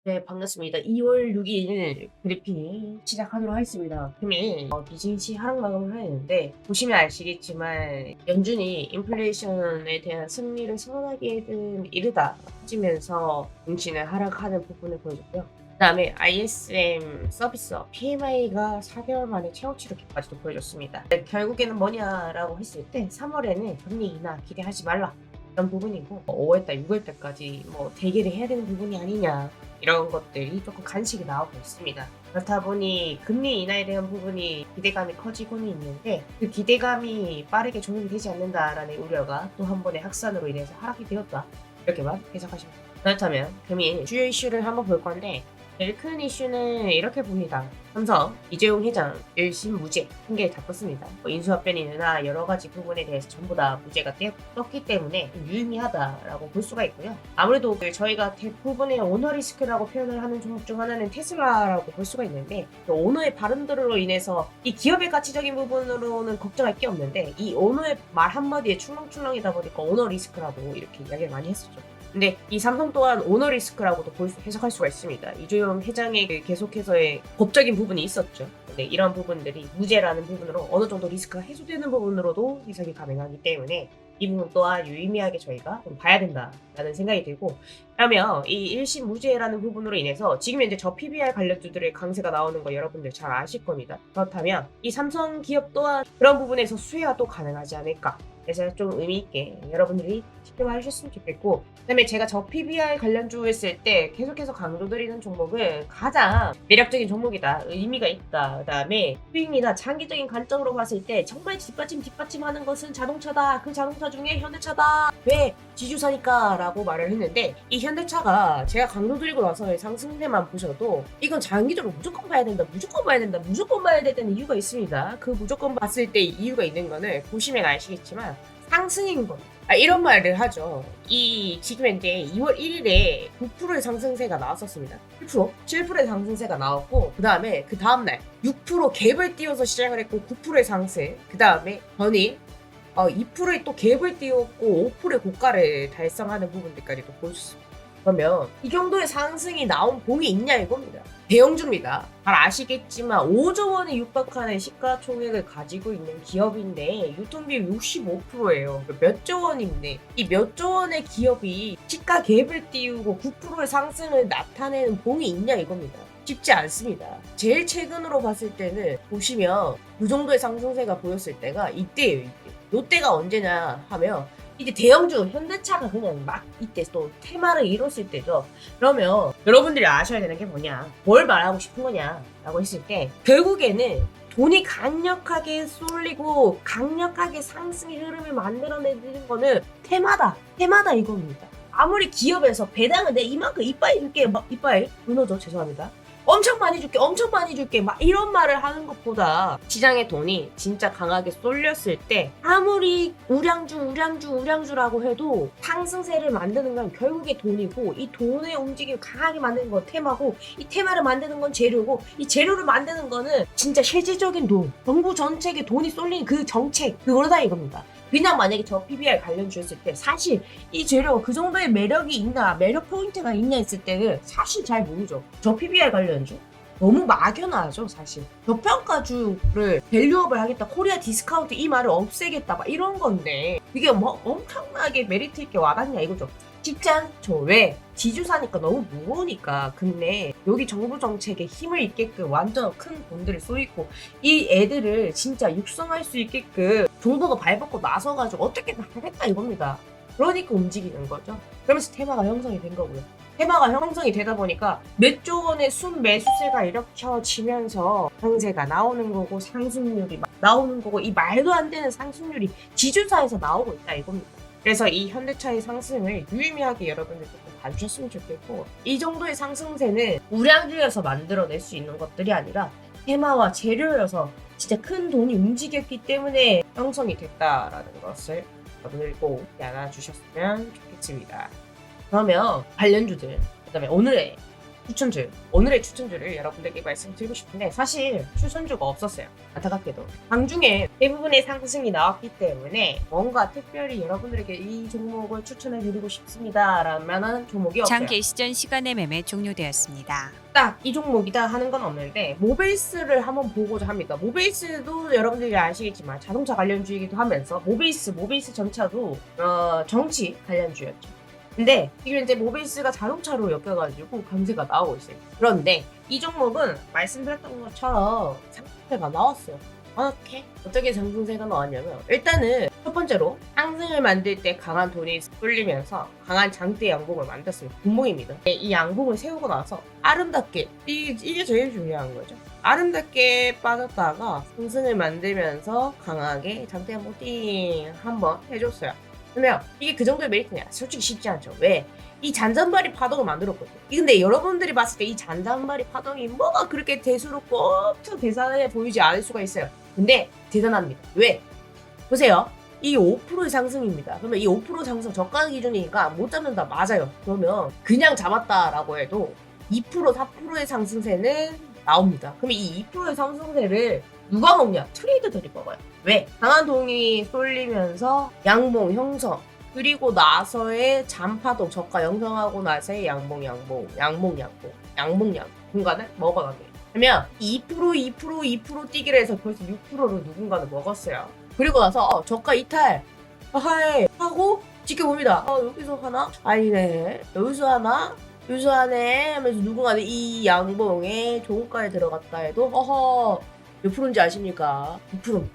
네, 반갑습니다. 2월 6일 브리핑 시작하도록 하겠습니다. 금일 미증시 하락 마감을 하였는데 보시면 아시겠지만 연준이 인플레이션에 대한 승리를 선언하기에는 이르다 하면서 증시는 하락하는 부분을 보여줬고요. 그 다음에 ISM 서비스업 PMI가 4개월 만에 최고치로 기까지도 보여줬습니다. 결국에는 뭐냐라고 했을 때 3월에는 금리 인하 기대하지 말라 이런 부분이고 5월달, 6월달까지 대기를 해야 되는 부분이 아니냐 이런 것들이 조금 간식이 나오고 있습니다. 그렇다 보니 금리 인하에 대한 부분이 기대감이 커지고는 있는데 그 기대감이 빠르게 조정이 되지 않는다라는 우려가 또 한 번의 확산으로 인해서 하락이 되었다. 이렇게만 해석하시면 됩니다. 그렇다면 금일 주요 이슈를 한번 볼 건데 제일 큰 이슈는 이렇게 봅니다. 삼성 이재용 회장 1심 무죄 핑계를 잡았습니다. 인수합병이나 여러 가지 부분에 대해서 전부 다 무죄가 떴기 때문에 유의미하다라고 볼 수가 있고요. 아무래도 저희가 대부분의 오너 리스크라고 표현을 하는 종목 중 하나는 테슬라라고 볼 수가 있는데 그 오너의 발언들로 인해서 이 기업의 가치적인 부분으로는 걱정할 게 없는데 이 오너의 말 한마디에 출렁출렁이다 보니까 오너 리스크라고 이렇게 이야기를 많이 했었죠. 근데 이 삼성 또한 오너 리스크라고도 해석할 수가 있습니다. 이재용 회장의 계속해서의 법적인 부분이 있었죠. 근데 이런 부분들이 무죄라는 부분으로 어느 정도 리스크가 해소되는 부분으로도 해석이 가능하기 때문에 이 부분 또한 유의미하게 저희가 좀 봐야 된다라는 생각이 들고, 그러면 이 1심 무죄라는 부분으로 인해서 지금 현재 저 PBR 관련주들의 강세가 나오는 거 여러분들 잘 아실 겁니다. 그렇다면 이 삼성 기업 또한 그런 부분에서 수혜가 또 가능하지 않을까, 그래서 좀 의미 있게 여러분들이 집중을 하셨으면 좋겠고, 그다음에 제가 저 PBR 관련주 했을 때 계속해서 강조드리는 종목은 가장 매력적인 종목이다, 의미가 있다, 그다음에 수익이나 장기적인 관점으로 봤을 때 정말 뒷받침하는 것은 자동차다, 그 자동차 중에 현대차다, 왜 지주사니까 라고 말을 했는데, 이 현대차가 제가 강조드리고 나서의 상승세만 보셔도 이건 장기적으로 무조건 봐야 된다, 무조건 봐야 된다, 무조건 봐야 되는 이유가 있습니다. 그 무조건 봤을 때 이유가 있는 거는 보시면 아시겠지만 상승인 겁니다. 이런 말을 하죠. 이 지금 현재 2월 1일에 9%의 상승세가 나왔었습니다. 7%의 상승세가 나왔고, 그 다음날 6% 갭을 띄워서 시작을 했고 9%의 상승, 그 다음에 전일 2%의 또 갭을 띄웠고 5%의 고가를 달성하는 부분들까지도 보여줬습니다. 그러면 이 정도의 상승이 나온 봉이 있냐 이겁니다. 대형주입니다. 잘 아시겠지만 5조 원에 육박하는 시가총액을 가지고 있는 기업인데 유통비율 65%예요. 몇 조 원인데 이 몇 조 원의 기업이 시가 갭을 띄우고 9%의 상승을 나타내는 봉이 있냐 이겁니다. 쉽지 않습니다. 제일 최근으로 봤을 때는 보시면 그 정도의 상승세가 보였을 때가 이때예요. 이때가 언제냐 하면 이제 대형주 현대차가 그냥 막 이때 또 테마를 이뤘을 때죠. 그러면 여러분들이 아셔야 되는 게 뭐냐, 뭘 말하고 싶은 거냐 라고 했을 때 결국에는 돈이 강력하게 쏠리고 강력하게 상승의 흐름을 만들어내는 거는 테마다 이겁니다. 아무리 기업에서 배당을 내 이만큼 이빠이 줄게, 이빠이 은어죠, 죄송합니다, 엄청 많이 줄게 막 이런 말을 하는 것보다 시장의 돈이 진짜 강하게 쏠렸을 때 아무리 우량주라고 해도 상승세를 만드는 건 결국에 돈이고, 이 돈의 움직임을 강하게 만드는 건 테마고, 이 테마를 만드는 건 재료고, 이 재료를 만드는 거는 진짜 실질적인 돈, 정부 전체에 돈이 쏠린 그 정책, 그거다 이겁니다. 그냥 만약에 저 PBR 관련주 했을 때 사실 이 재료가 그 정도의 매력이 있나, 매력 포인트가 있냐 했을 때는 사실 잘 모르죠. 저 PBR 관련주 너무 막연하죠 사실. 저평가주를 밸류업을 하겠다, 코리아 디스카운트 이 말을 없애겠다 막 이런 건데 이게 엄청나게 메리트 있게 와닿냐 이거죠. 쉽지 않죠. 왜? 지주사니까 너무 무거우니까. 근데 여기 정부 정책에 힘을 있게끔 완전 큰 돈들을 쏘이고 이 애들을 진짜 육성할 수 있게끔 정부가 발벗고 나서가지고 어떻게든 하겠다 이겁니다. 그러니까 움직이는 거죠. 그러면서 테마가 형성이 된 거고요. 테마가 형성이 되다 보니까 몇 조 원의 순매수세가 일으켜지면서 상세가 나오는 거고, 상승률이 나오는 거고, 이 말도 안 되는 상승률이 지주사에서 나오고 있다 이겁니다. 그래서 이 현대차의 상승을 유의미하게 여러분들 조금 봐주셨으면 좋겠고, 이 정도의 상승세는 우량주에서 만들어낼 수 있는 것들이 아니라 테마와 재료여서 진짜 큰 돈이 움직였기 때문에 형성이 됐다라는 것을 여러분들 꼭 알아주셨으면 좋겠습니다. 그러면 관련주들, 그 다음에 오늘의 추천주, 오늘의 추천주를 여러분들께 말씀드리고 싶은데 사실 추천주가 없었어요. 안타깝게도 장중에 대부분의 상승이 나왔기 때문에 뭔가 특별히 여러분들에게 이 종목을 추천해드리고 싶습니다 라는 종목이 없어요. 장 개시 전 시간의 매매 종료되었습니다. 딱 이 종목이다 하는 건 없는데 모베이스를 한번 보고자 합니다. 모베이스도 여러분들이 아시겠지만 자동차 관련주이기도 하면서 모베이스 전차도 정치 관련주였죠. 근데 지금 이제 모베이스가 자동차로 엮여가지고 강세가 나오고 있어요. 그런데 이 종목은 말씀드렸던 것처럼 상승세가 나왔어요. 어떻게 상승세가 나왔냐면 일단은 첫 번째로 상승을 만들 때 강한 돈이 쏠리면서 강한 장대 양봉을 만들었어요. 분봉입니다. 이 양봉을 세우고 나서 아름답게 이게 제일 중요한 거죠. 아름답게 빠졌다가 상승을 만들면서 강하게 장대 양봉 띵 한번 해줬어요. 그러면 이게 그 정도의 메리트냐? 솔직히 쉽지 않죠. 왜? 이 잔잔바리 파동을 만들었거든요. 근데 여러분들이 봤을 때 이 잔잔바리 파동이 뭐가 그렇게 대수롭고 엄청 대단해 보이지 않을 수가 있어요. 근데 대단합니다. 왜? 보세요. 이 5%의 상승입니다. 그러면 이 5% 상승 저가 기준이니까 못 잡는다. 맞아요. 그러면 그냥 잡았다라고 해도 2% 4%의 상승세는 나옵니다. 그러면 이 2%의 상승세를 누가 먹냐? 트레이더들이 먹어요. 왜? 강한 동이 쏠리면서 양봉 형성 그리고 나서의 잔파동 저가 형성하고 나서의 양봉 공간을 먹어가게. 그러면 2% 뛰기를 해서 벌써 6%를 누군가는 먹었어요. 그리고 나서 저가 이탈 하고 지켜봅니다. 여기서 하나? 아니네. 여기서 하나? 여기서 하네 하면서 누군가는 이 양봉에 종가에 들어갔다 해도 몇 프로인지 아십니까? 2%.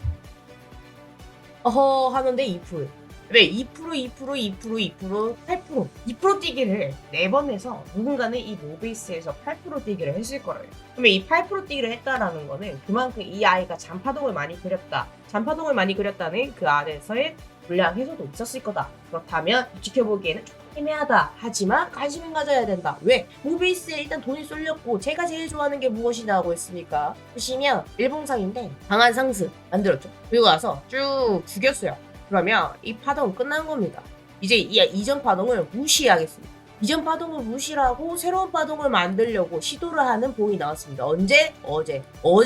하는데 2%. 왜? 2%, 8%. 2% 뛰기를 4번 해서 누군가는 이 모베이스에서 8% 뛰기를 했을 거예요. 그러면 이 8% 뛰기를 했다라는 거는 그만큼 이 아이가 잔파동을 많이 그렸다. 잔파동을 많이 그렸다는 그 안에서의 물량 해소도 있었을 거다. 그렇다면 지켜보기에는 조금 애매하다. 하지만 관심을 가져야 된다. 왜? 모베이스에 일단 돈이 쏠렸고 제가 제일 좋아하는 게 무엇이라고 했습니까? 보시면 일봉상인데 강한 상승 만들었죠. 그리고 나서 쭉 죽였어요. 그러면 이 파동은 끝난 겁니다. 이제 이전 파동을 무시하겠습니다. 이전 파동을 무시하고 새로운 파동을 만들려고 시도를 하는 봉이 나왔습니다. 언제? 어제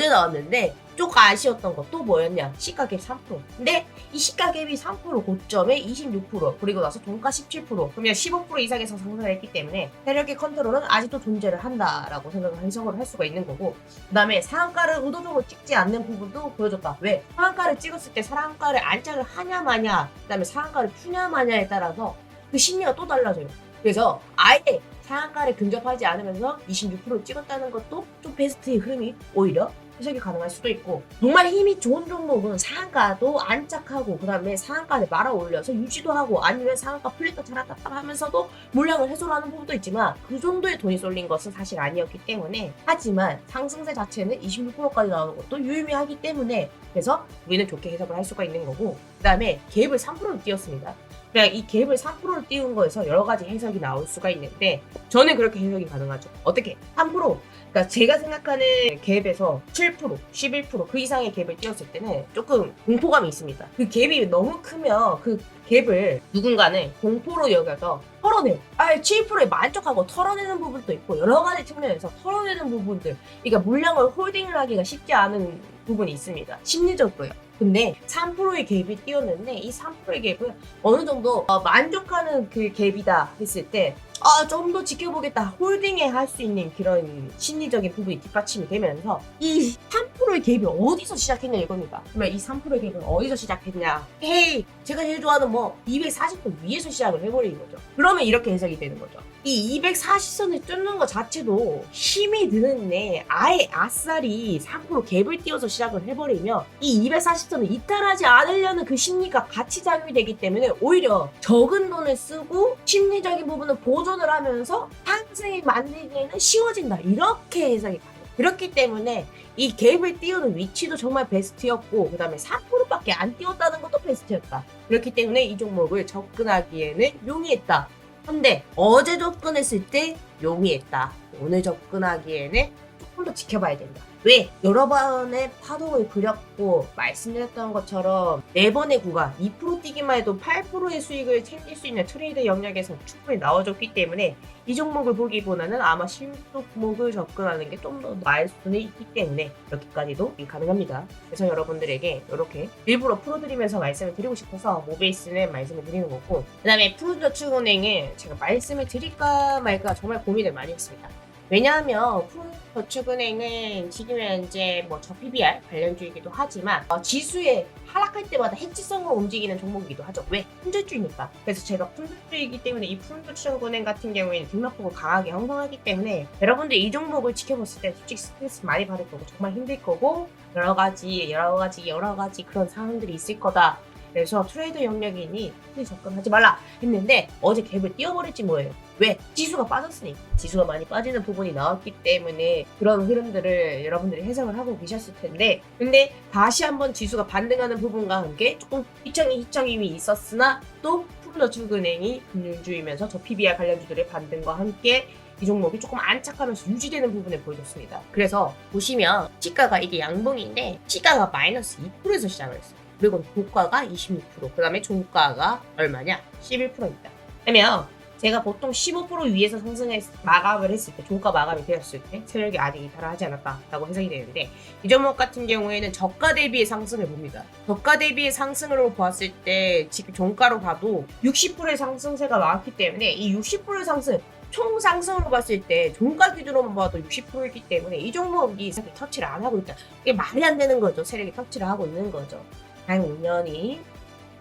나왔는데 조금 아쉬웠던 것도 뭐였냐? 시가갭 3%. 근데 이 시가갭이 3% 고점에 26% 그리고 나서 종가 17% 그러면 15% 이상에서 상승을 했기 때문에 세력의 컨트롤은 아직도 존재를 한다라고 해석을 할 수가 있는 거고 그 다음에 상한가를 의도적으로 찍지 않는 부분도 보여줬다. 왜? 상한가를 찍었을 때 상한가를 안착을 하냐 마냐 그 다음에 상한가를 푸냐 마냐에 따라서 그 심리가 또 달라져요. 그래서 아예 상한가를 근접하지 않으면서 26% 찍었다는 것도 좀 베스트의 흐름이 오히려 해석이 가능할 수도 있고 정말 힘이 좋은 종목은 상한가도 안착하고 그 다음에 상한가를 말아 올려서 유지도 하고 아니면 상한가 풀렸다 잘했다 하면서도 물량을 해소하는 부분도 있지만 그 정도의 돈이 쏠린 것은 사실 아니었기 때문에 하지만 상승세 자체는 26%까지 나오는 것도 유의미하기 때문에 그래서 우리는 좋게 해석을 할 수가 있는 거고 그 다음에 갭을 3%를 띄웠습니다. 그냥 이 갭을 3%를 띄운 거에서 여러 가지 해석이 나올 수가 있는데 저는 그렇게 해석이 가능하죠. 어떻게? 3%. 그러니까 제가 생각하는 갭에서 7%, 11%, 그 이상의 갭을 띄웠을 때는 조금 공포감이 있습니다. 그 갭이 너무 크면 그 갭을 누군가는 공포로 여겨서 털어내요. 7%에 만족하고 털어내는 부분도 있고 여러 가지 측면에서 털어내는 부분들 그러니까 물량을 홀딩을 하기가 쉽지 않은 부분이 있습니다. 심리적으로요. 근데 3%의 갭이 띄었는데 이 3%의 갭은 어느 정도 만족하는 그 갭이다 했을 때 좀 더 지켜보겠다 홀딩에 할 수 있는 그런 심리적인 부분이 뒷받침이 되면서 이 3%의 갭이 어디서 시작했냐 이겁니다. 그러면 이 3%의 갭은 어디서 시작했냐? 제가 제일 좋아하는 240선 위에서 시작을 해버리는 거죠. 그러면 이렇게 해석이 되는 거죠. 이 240선을 뚫는 것 자체도 힘이 드는데 아예 아싸리 3% 갭을 띄워서 시작을 해버리면 이 240선을 이탈하지 않으려는 그 심리가 같이 작용이 되기 때문에 오히려 적은 돈을 쓰고 심리적인 부분을 보존을 하면서 상승을 만들기에는 쉬워진다. 이렇게 해석이 가요. 그렇기 때문에 이 갭을 띄우는 위치도 정말 베스트였고 그 다음에 4%밖에 안 띄웠다는 것도 베스트였다. 그렇기 때문에 이 종목을 접근하기에는 용이했다. 근데 어제 접근했을 때 용이했다. 오늘 접근하기에는 좀 더 지켜봐야 된다. 왜? 여러 번의 파동을 그렸고 말씀드렸던 것처럼 4번의 구간 2% 뛰기만 해도 8%의 수익을 챙길 수 있는 트레이드 영역에서 충분히 나와줬기 때문에 이 종목을 보기보다는 아마 실목을 접근하는 게 좀 더 나을 수는 있기 때문에 여기까지도 가능합니다. 그래서 여러분들에게 이렇게 일부러 풀어드리면서 말씀을 드리고 싶어서 모베이스는 말씀을 드리는 거고, 그 다음에 푸른저축은행은 제가 말씀을 드릴까 말까 정말 고민을 많이 했습니다. 왜냐하면 푸른저축은행은 지금 현재 뭐 저 PBR 관련주이기도 하지만 지수에 하락할 때마다 해지성으로 움직이는 종목이기도 하죠. 왜? 품절주이니까. 그래서 제가 품절주이기 때문에 이 푸른저축은행 같은 경우에는 등락폭을 강하게 형성하기 때문에 여러분들 이 종목을 지켜봤을 때 솔직히 스트레스 많이 받을 거고 정말 힘들 거고 여러 가지 그런 상황들이 있을 거다. 그래서 트레이더 영역이니 접근하지 말라 했는데 어제 갭을 띄워버렸지 뭐예요. 왜? 지수가 빠졌으니까. 지수가 많이 빠지는 부분이 나왔기 때문에 그런 흐름들을 여러분들이 해석을 하고 계셨을 텐데, 근데 다시 한번 지수가 반등하는 부분과 함께 조금 희청이 있었으나 또 푸른저축은행이 금융주이면서 저 PBR 관련주들의 반등과 함께 이 종목이 조금 안착하면서 유지되는 부분을 보여줬습니다. 그래서 보시면 시가가 이게 양봉인데 시가가 마이너스 2%에서 시작을 했어요. 그리고 고가가 26%, 그 다음에 종가가 얼마냐? 11%입니다. 그러면 제가 보통 15% 위에서 마감을 했을 때, 종가 마감이 되었을 때 세력이 아직 이탈을 하지 않았다라고 해석이 되는데, 이 종목 같은 경우에는 저가 대비의 상승을 봅니다. 저가 대비의 상승으로 보았을 때 지금 종가로 봐도 60%의 상승세가 나왔기 때문에 이 60%의 상승, 총 상승으로 봤을 때 종가 기준으로만 봐도 60%이기 때문에 이 종목이 세력이 터치를 안 하고 있다. 이게 말이 안 되는 거죠. 세력이 터치를 하고 있는 거죠. 단 5년이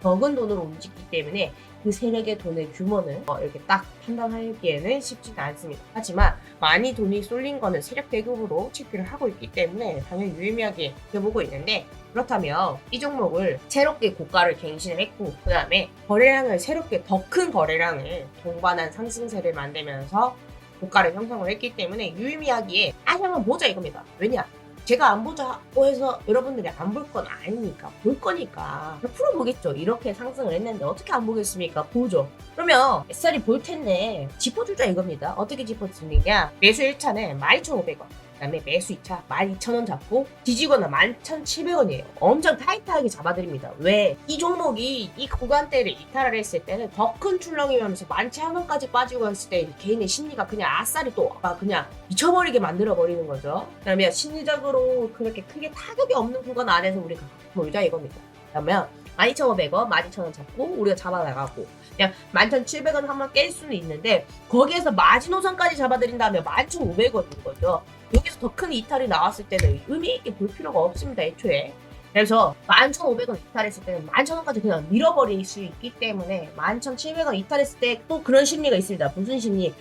적은 돈으로 움직이기 때문에 그 세력의 돈의 규모는 이렇게 딱 판단하기에는 쉽지가 않습니다. 하지만 많이 돈이 쏠린 거는 세력 대급으로 체크를 하고 있기 때문에 당연히 유의미하게 보고 있는데, 그렇다면 이 종목을 새롭게 고가를 갱신을 했고 그 다음에 거래량을 새롭게 더 큰 거래량을 동반한 상승세를 만들면서 고가를 형성을 했기 때문에 유의미하기에 한번 보자 이겁니다. 왜냐? 제가 안 보자고 해서 여러분들이 안 볼 건 아니니까, 볼 거니까 100% 보겠죠. 이렇게 상승을 했는데 어떻게 안 보겠습니까? 보죠. 그러면 SR이 볼 텐데 짚어주자 이겁니다. 어떻게 짚어주느냐? 매수 1차는 12,500원, 그 다음에 매수 2차 12,000원 잡고 뒤지거나 11,700원이에요. 엄청 타이트하게 잡아드립니다. 왜? 이 종목이 이 구간대를 이탈을 했을 때는 더 큰 출렁이면서 11,000원까지 빠지고 했을 때 개인의 심리가 그냥 아싸리 또 그냥 미쳐버리게 만들어버리는 거죠. 그러면 심리적으로 그렇게 크게 타격이 없는 구간 안에서 우리가 놀자 이겁니다. 그러면 12,500원, 12,000원 잡고 우리가 잡아나가고 그냥 11,700원 한번 깰 수는 있는데 거기에서 마지노선까지 잡아드린다면 11,500원인 거죠. 여기서 더 큰 이탈이 나왔을 때는 의미 있게 볼 필요가 없습니다, 애초에. 그래서 11,500원 이탈했을 때는 11,000원까지 그냥 밀어버릴 수 있기 때문에 11,700원 이탈했을 때 또 그런 심리가 있습니다. 무슨 심리?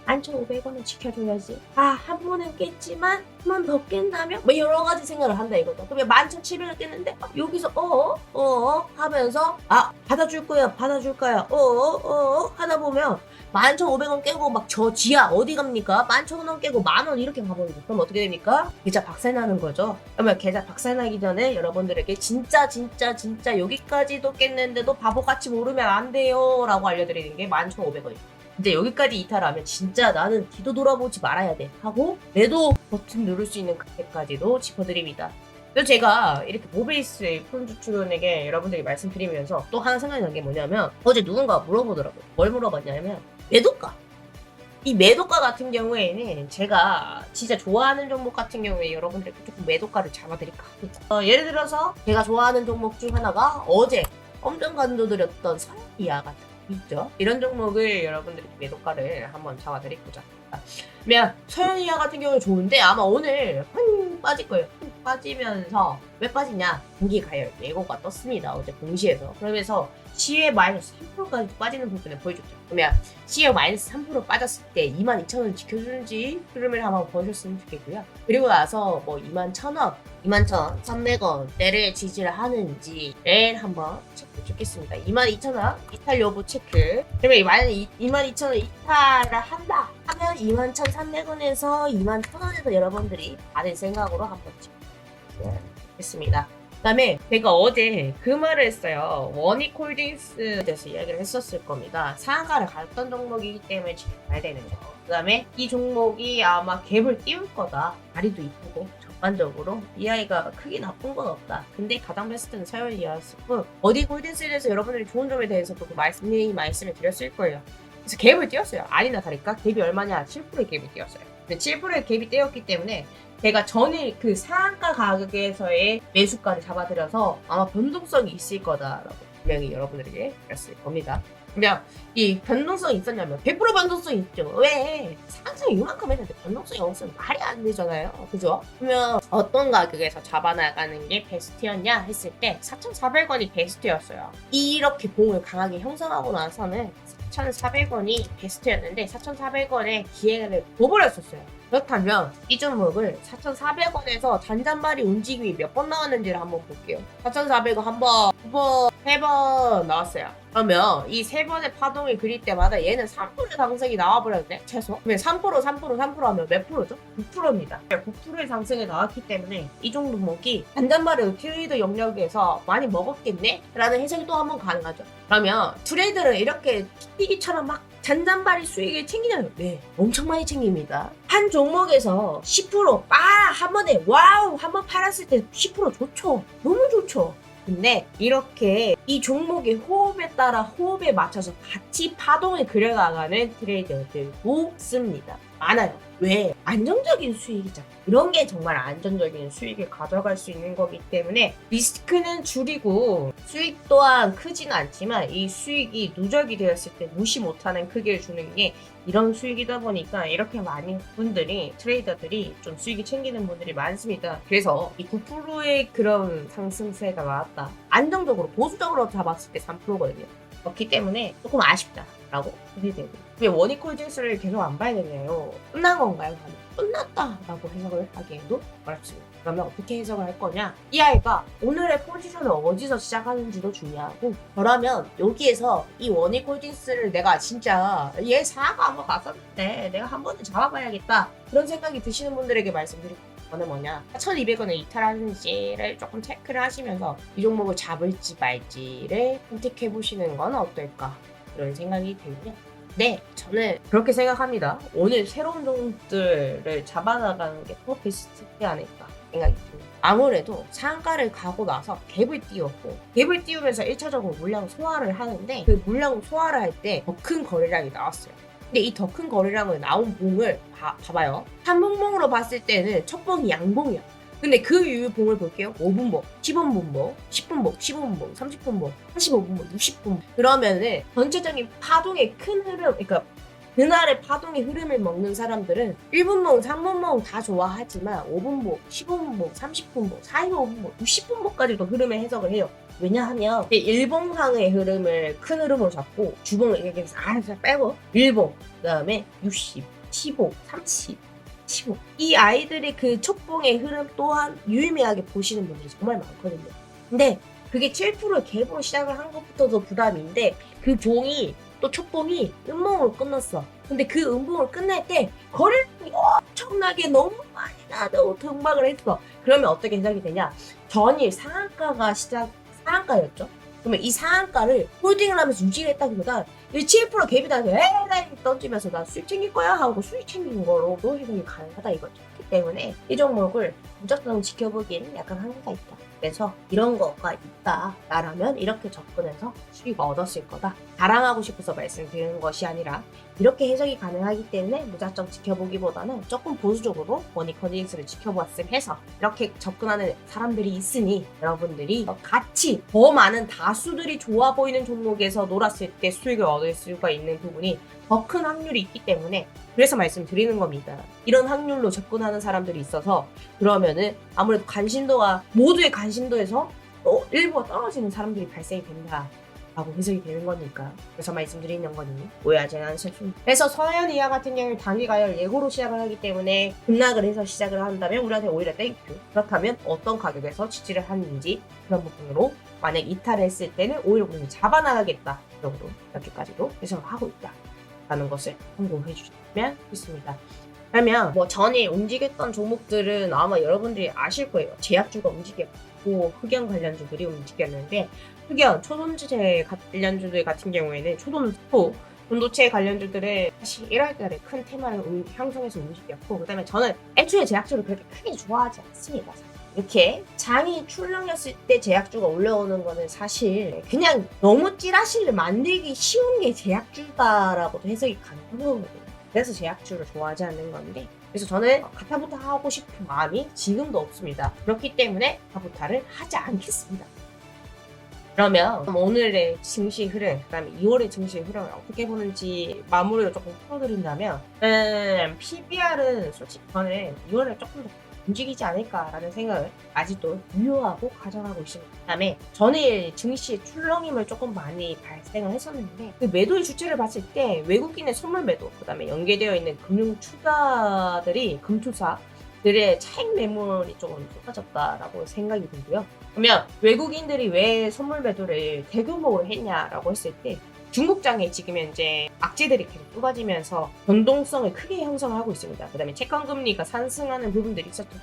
11,500원은 지켜줘야지. 한 번은 깼지만 한 번 더 깬다면? 뭐 여러 가지 생각을 한다 이거죠. 그러면 11,700원 깼는데 여기서 하면서 받아줄 거야 하다 보면 11,500원 깨고 막 저 지하 어디 갑니까? 11,000원 깨고 10,000원 이렇게 가버리고 그럼 어떻게 됩니까? 계좌 박살나는 거죠. 그러면 계좌 박살나기 전에 여러분들에게 진짜 여기까지도 깼는데도 바보같이 모르면 안 돼요 라고 알려드리는 게 11,500원입니다. 이제 여기까지 이탈하면 진짜 나는 뒤도 돌아보지 말아야 돼 하고 매도 버튼 누를 수 있는 그때까지도 짚어드립니다. 그래서 제가 이렇게 모베이스 푸른저축은행에 여러분들에게 말씀드리면서 또 하나 생각이 난 게 뭐냐면, 어제 누군가 물어보더라고요. 뭘 물어봤냐면 매도가. 이 매도가 같은 경우에는 제가 진짜 좋아하는 종목 같은 경우에 여러분들에게 조금 매도가를 잡아드릴까 합니다. 예를 들어서 제가 좋아하는 종목 중 하나가 어제 엄청 강조드렸던 서현이야 같은 있죠. 이런 종목을 여러분들이 매도가를 한번 잡아드리고자 합니다. 그러면 서현이야 같은 경우는 좋은데 아마 오늘 빠질 거예요. 빠지면서 왜 빠지냐? 공기 가열 예고가 떴습니다. 어제 공시에서. 그러면서 시에 마이너스 3%까지 빠지는 부분을 보여줬죠. 그러면 시에 마이너스 3% 빠졌을 때 22,000원 지켜주는지 흐름을 한번 보여줬으면 좋겠고요. 그리고 나서 뭐 21,000원, 21,300원대를 지지를 하는지를 한번 체크해 주겠습니다. 22,000원 이탈 여부 체크. 그러면 만약에 22,000원 이탈을 한다 하면 21,300원에서 21,000원에서 여러분들이 받을 생각으로 한번 체크했습니다. 그다음에 제가 어제 그 말을 했어요. 원익홀딩스에 대해서 이야기를 했었을 겁니다. 상한가를 갔던 종목이기 때문에 지켜봐야 되는 거. 그다음에 이 종목이 아마 갭을 띄울 거다. 다리도 이쁘고 전반적으로 이 아이가 크게 나쁜 건 없다. 근데 가장 베스트는 서현이었고 원익홀딩스에 대해서 여러분들이 좋은 점에 대해서도 말씀을 드렸을 거예요. 그래서 갭을 띄웠어요. 아니나 다를까 갭이 얼마냐? 7%의 갭이 띄웠어요. 근데 7%의 갭이 띄었기 때문에 제가 전일 그 상한가 가격에서의 매수가를 잡아드려서 아마 변동성이 있을 거다라고 분명히 여러분들에게 드렸을 겁니다. 그냥 이 변동성이 있었냐면 100% 변동성이 있죠. 왜? 상승이 이만큼 했는데 변동성이 없으면 말이 안 되잖아요. 그죠? 그러면 어떤 가격에서 잡아나가는 게 베스트였냐 했을 때 4,400원이 베스트였어요. 이렇게 봉을 강하게 형성하고 나서는 4,400원이 베스트였는데 4,400원에 기회를 줘버렸었어요. 그렇다면 이 종목을 4,400원에서 잔잔발이 움직임이 몇 번 나왔는지를 한번 볼게요. 4,400원 한 번, 두 번, 세 번 나왔어요. 그러면 이 세 번의 파동을 그릴 때마다 얘는 3%의 상승이 나와버렸네, 최소. 그러면 3% 하면 몇 프로죠? 9%입니다. 9%의 상승이 나왔기 때문에 이 종목이 잔잔발을 트레이드 영역에서 많이 먹었겠네? 라는 해석이 또 한 번 가능하죠. 그러면 트레이드를 이렇게 튀기처럼 막 잔잔바리 수익을 챙기냐면 네, 엄청 많이 챙깁니다. 한 종목에서 10% 한 번에 와우 한 번 팔았을 때 10% 좋죠. 너무 좋죠. 근데 이렇게 이 종목의 호흡에 따라 호흡에 맞춰서 같이 파동을 그려나가는 트레이더들도 있습니다. 많아요. 왜? 안정적인 수익이잖아. 이런 게 정말 안정적인 수익을 가져갈 수 있는 거기 때문에 리스크는 줄이고 수익 또한 크지는 않지만 이 수익이 누적이 되었을 때 무시 못하는 크기를 주는 게 이런 수익이다 보니까 이렇게 많은 분들이 트레이더들이 좀 수익이 챙기는 분들이 많습니다. 그래서 이 9%의 그런 상승세가 나왔다. 안정적으로 보수적으로 잡았을 때 3%거든요. 그렇기 때문에 조금 아쉽다라고 기대되고 왜 원익홀딩스를 계속 안 봐야 되냐요? 끝난 건가요? 끝났다라고 해석을 하기에도 어렵습니다. 그러면 어떻게 해석을 할 거냐? 이 아이가 오늘의 포지션을 어디서 시작하는지도 중요하고 그러면 여기에서 이 원익홀딩스를 내가 진짜 얘 사가 한번 갔었는데 내가 한 번은 잡아봐야겠다 그런 생각이 드시는 분들에게 말씀드릴게요. 저는 뭐냐 4,200원에 이탈하는지를 조금 체크를 하시면서 이 종목을 잡을지 말지를 선택해 보시는 건 어떨까 그런 생각이 들고요. 네, 저는 그렇게 생각합니다. 오늘 새로운 종목들을 잡아나가는 게 더 베스트지 않을까 생각이 듭니다. 아무래도 상가를 가고 나서 갭을 띄웠고 갭을 띄우면서 1차적으로 물량 소화를 하는데 그 물량 소화를 할 때 더 큰 거래량이 나왔어요. 근데 이 더 큰 거래량을 나온 봉을 봐봐요. 한 봉봉으로 봤을 때는 첫 봉이 양봉이야. 근데 그 이후 봉을 볼게요. 5분봉, 10분봉, 10분봉, 15분봉, 30분봉, 45분봉, 60분봉. 그러면은 전체적인 파동의 큰 흐름, 그러니까 그날의 파동의 흐름을 먹는 사람들은 1분봉, 3분봉 다 좋아하지만 5분봉, 15분봉, 30분봉, 45분봉, 60분봉까지도 흐름을 해석을 해요. 왜냐하면 일봉상의 흐름을 큰 흐름으로 잡고 주봉을 이렇게 알아서 빼고 일봉, 그 다음에 60, 15, 30, 15. 이 아이들의 그 촉봉의 흐름 또한 유의미하게 보시는 분들이 정말 많거든요. 근데 그게 7% 갭으로 시작을 한 것부터도 부담인데 그 봉이 또 촉봉이 음봉으로 끝났어. 근데 그 음봉을 끝날 때 거래량이 엄청나게 너무 많이 나도 등박을 했어. 그러면 어떻게 해석이 되냐? 전일 상한가였죠. 그러면 이 상한가를 홀딩을 하면서 유지를 했다기보다 7% 갭이 나서 에라이 던지면서 나 수익 챙길 거야 하고 수익 챙기는 거로도 해석이 가능하다 이거죠. 그렇기 때문에 이 종목을 무작정 지켜보기에는 약간 한계가 있다. 그래서 이런 거가 있다 라면 이렇게 접근해서 수익을 얻었을 거다. 자랑하고 싶어서 말씀드리는 것이 아니라 이렇게 해석이 가능하기 때문에 무작정 지켜보기보다는 조금 보수적으로 원익홀딩스를 지켜보았음 해서 이렇게 접근하는 사람들이 있으니 여러분들이 같이 더 많은 다수들이 좋아 보이는 종목에서 놀았을 때 수익을 얻을 수가 있는 부분이 더 큰 확률이 있기 때문에 그래서 말씀드리는 겁니다. 이런 확률로 접근하는 사람들이 있어서 그러면은 아무래도 관심도가 모두의 관심도에서 일부가 떨어지는 사람들이 발생이 된다. 라고 해석이 되는 거니까 그래서 말씀드리는 거니 오해하지 않으셨습니다. 그래서 서현이와 같은 경우는 단기 가열 예고로 시작을 하기 때문에 급락을 해서 시작을 한다면 우리한테 오히려 땡큐. 그렇다면 어떤 가격에서 지지를 하는지 그런 부분으로 만약 이탈했을 때는 오히려 그냥 잡아나가겠다 정도 이렇게까지도 해석을 하고 있다 라는 것을 참고해 주시면 좋겠습니다. 그러면 뭐 전에 움직였던 종목들은 아마 여러분들이 아실 거예요. 제약주가 움직였고 흑연 관련주들이 움직였는데 흑연, 초전지체 관련주들 같은 경우에는 초동스포, 전도체 관련주들은 사실 1월 달에 큰 테마를 형성해서 움직였고 그다음에 저는 애초에 제약주를 그렇게 크게 좋아하지 않습니다. 사실. 이렇게 장이 출렁였을 때 제약주가 올라오는 거는 사실 그냥 너무 찌라시를 만들기 쉬운 게 제약주다라고도 해석이 가능하거든요. 그래서 제약주를 좋아하지 않는 건데 그래서 저는 가타부타 하고 싶은 마음이 지금도 없습니다. 그렇기 때문에 가타부타를 하지 않겠습니다. 그러면 오늘의 증시 흐름, 그다음에 2월의 증시 흐름을 어떻게 보는지 마무리로 조금 풀어드린다면 PBR은 솔직히 저는 2월에 조금 더 움직이지 않을까라는 생각을 아직도 유효하고 가정하고 있습니다. 그다음에 전에 증시의 출렁임을 조금 많이 발생을 했었는데 그 매도의 주체를 봤을 때 외국인의 선물 매도, 그다음에 연계되어 있는 금융 투자들이 금투사들의 차익 매물이 조금 쏟아졌다라고 생각이 들고요. 그러면 외국인들이 왜 선물 매도를 대규모로 했냐라고 했을 때 중국장에 지금 현재 악재들이 계속 쏟아지면서 변동성을 크게 형성하고 있습니다. 그 다음에 채권금리가 상승하는 부분들이 있었고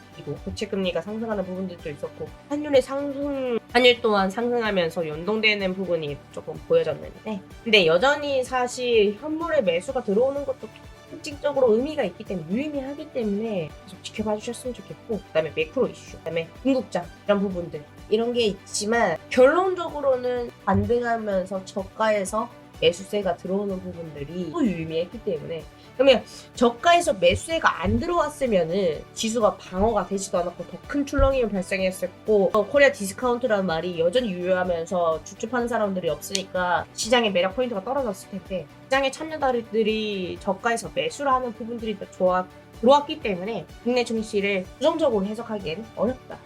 고채금리가 상승하는 부분들도 있었고 환율 또한 상승하면서 연동되는 부분이 조금 보여졌는데 근데 여전히 사실 현물의 매수가 들어오는 것도 특징적으로 의미가 있기 때문에 유의미하기 때문에 계속 지켜봐 주셨으면 좋겠고 그다음에 매크로 이슈, 그다음에 중국장 이런 부분들 이런 게 있지만 결론적으로는 반등하면서 저가에서 매수세가 들어오는 부분들이 또 유의미했기 때문에 그러면 저가에서 매수세가 안 들어왔으면은 지수가 방어가 되지도 않았고 더 큰 출렁임이 발생했었고 코리아 디스카운트라는 말이 여전히 유효하면서 주춤하는 사람들이 없으니까 시장의 매력 포인트가 떨어졌을 텐데 시장의 참여자들이 저가에서 매수를 하는 부분들이 더 들어왔기 때문에 국내 증시를 부정적으로 해석하기에는 어렵다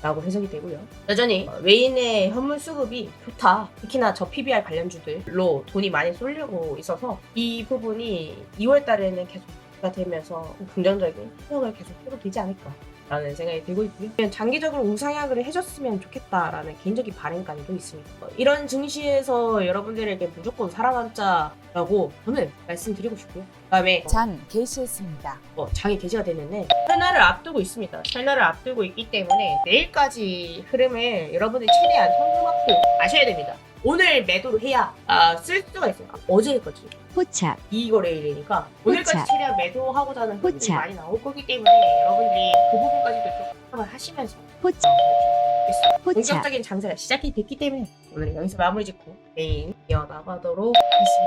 라고 해석이 되고요. 여전히 외인의 현물 수급이 좋다. 특히나 저 PBR 관련주들로 돈이 많이 쏠리고 있어서 이 부분이 2월 달에는 계속 되면서 긍정적인 해석을 계속 해도 되지 않을까 라는 생각이 들고 있고요. 장기적으로 우상향을 해줬으면 좋겠다라는 개인적인 바람까지도 있습니다. 이런 증시에서 여러분들에게 무조건 살아남자라고 저는 말씀드리고 싶고요. 그다음에 장 개시했습니다. 장이 개시가 됐는데 설날을 앞두고 있습니다. 설날을 앞두고 있기 때문에 내일까지 흐름을 여러분들이 최대한 현금막고 아셔야 됩니다. 오늘 매도를 해야 쓸 수가 있어요. 어제까지 포착. 이거래일이니까 오늘까지 포착. 최대한 매도하고자 하는 분들이 포착. 많이 나올 거기 때문에 여러분들이 그 부분까지도 좀 생각을 하시면서 포착. 포착. 본격적인 장세가 시작이 됐기 때문에 오늘 여기서 마무리 짓고 내일 이어나가도록 하겠습니다.